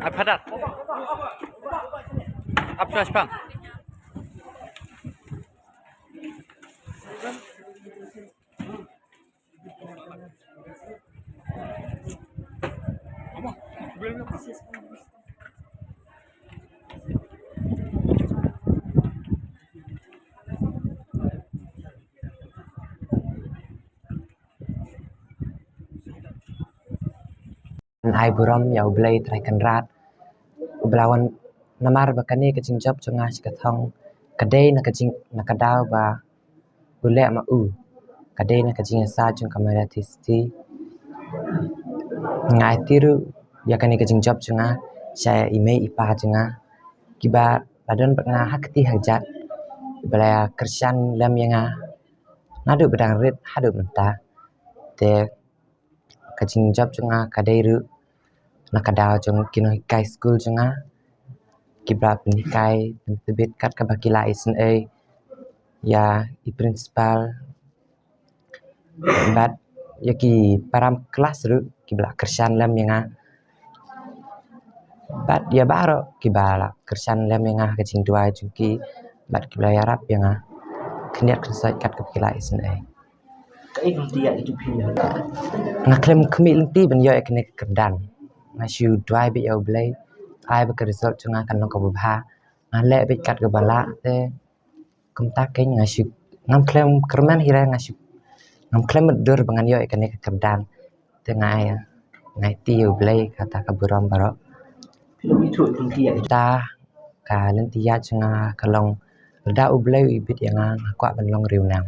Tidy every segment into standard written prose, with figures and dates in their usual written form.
Apadat. Apşaş pan. Ai buram ya ublay trakan rat ublawan namar bakani kacing job chunga chikathong kadai na kacing nakadaw ba ule ma kadai na kacing sa chung kamera tisti ngai tiru ya kani kacing job chunga saya email ipa chunga kiba ladon bakna hakti hajat balaya kersan lam yanga nadu bedang rit hadu menta te kacing job chunga kadai ru nakadaw chung kino kai school chunga kibra penikai pentebit kat kabakila SNA ya i principal bat yaki param kelas ru kibla kersan lam yanga bat ya baro kibala kersan lam yanga kacing duai chungki bat kibla yarap yanga kniat kesat kat kabakila SNA cái công ty itu pilih naklem kemi lenti ben yo ekne kerdan masyu duai bi yo blay ai ba result chunga kan long ko bha ngale bi kat ke bala te komta ke ngasyu ngam klem kerman hira ngasyu ngam klem dur bangan yo ekne kerdan te ngai ti yo blay kata ka buram baro film itu công ty itu ta ka lenti ya chunga kalong da ublay bit yang kwa ban long riu nang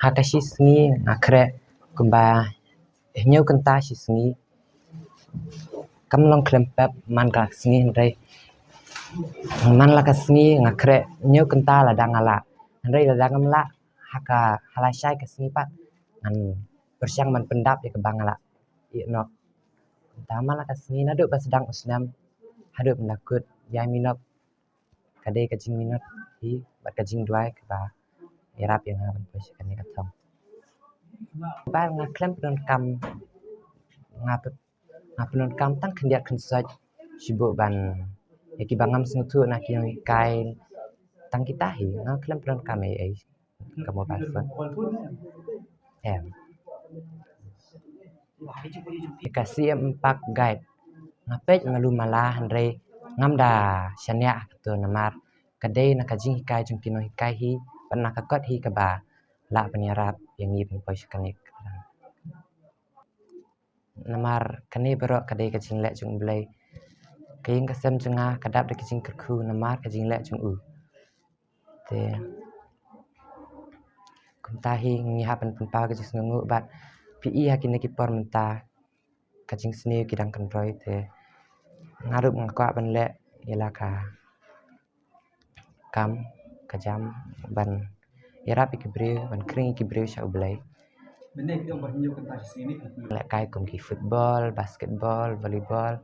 hakashi sngi akre kumba nyau kenta shi sngi kamlong klempap man ka sngi ndai man la ka sngi ngakre nyau kenta la dangala ndai la dangamla haka halashai ka sngi pat an persyang man pendap ya ke bangala no tama la ka sngi nadu pas sedang usnam hadu menakut ya minop kade kacing minot hi bat kacing duai ke ba yarap yang ban pos kan ni kathong ba ngaklem penon kam ngapenon kam tang khendiat khensaj sibu ban yaki bangam sngtu na ki kai tang kita hi ngaklem penon kam ai kamu pasfon kasih empak guide ngapet ngalu malah andre ngamda syania tu namar kadai na kajing hikai jungkino hikai hi pernah kakot hi keba la penyarap yang ni pempoi kanik namar kani bero kadai kajing lek jung blai kaing kasem junga kadap de kajing kerku namar kajing lek jung te kunta hi ngi hapan pempau kajing ngungu bat pi hakin ki por menta kajing sni kidang kanroi te ngarup ngakwa ban lek yelaka kam kajam ban yarap ikibre ban kring ikibre sha ublai benek yang banyak kenta sini lek kai kum ki football basketball volleyball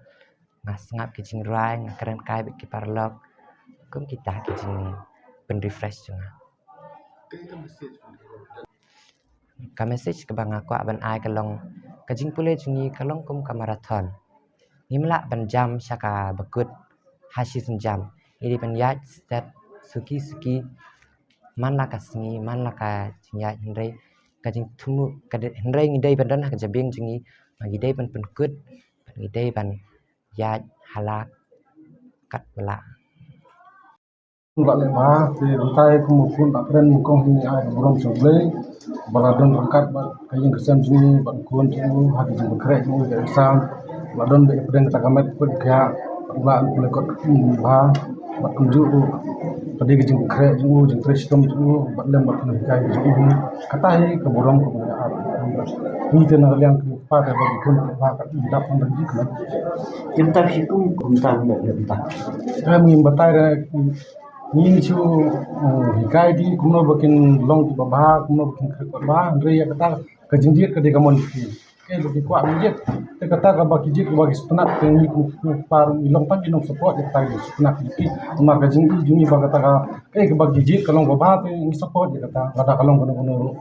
ngasngap kijing rai ngakren kai bi ki parlok kum kita kijing pen refresh junga ka message ke bang akwa ban ai kalong kajing pule jungi kalong kum ka marathon nimla ban jam syaka bakut hashi jam ini ban yat step suki man la kasngi man la ka jingya hindai kajing thumu kade hindai ngidai bandan ka jabing jingi ngidai ban penkut ngidai ban ya halak kat bala Mbak Lema di lantai kumupun tak keren mukong ini ai burung seble baladon angkat kayeng kesem sini ban kun sini hadi jeng krek ni ke sam baladon be pedeng takamet pun kya ulan lekot ba bat kunju tadi ke jeng krek jeng tristom bat lem bat kai jeng kata hi ke burung ke apa ni tena yang pada bagi kun ba kat dap energi kan kita situ kunta kita kami batai ni chu hikai di kuno bakin long ti baba kuno bakin baba andre ya kata ka jingjit ka de kamon ke bagi kwa jingjit te kata ka bagi jingjit bagi setenat te ni ku par long pan dinong support ya kata setenat di ma ka jingjit jumi ba kata ka ke bagi jingjit kalong baba te ni support ya kata kada kalong kuno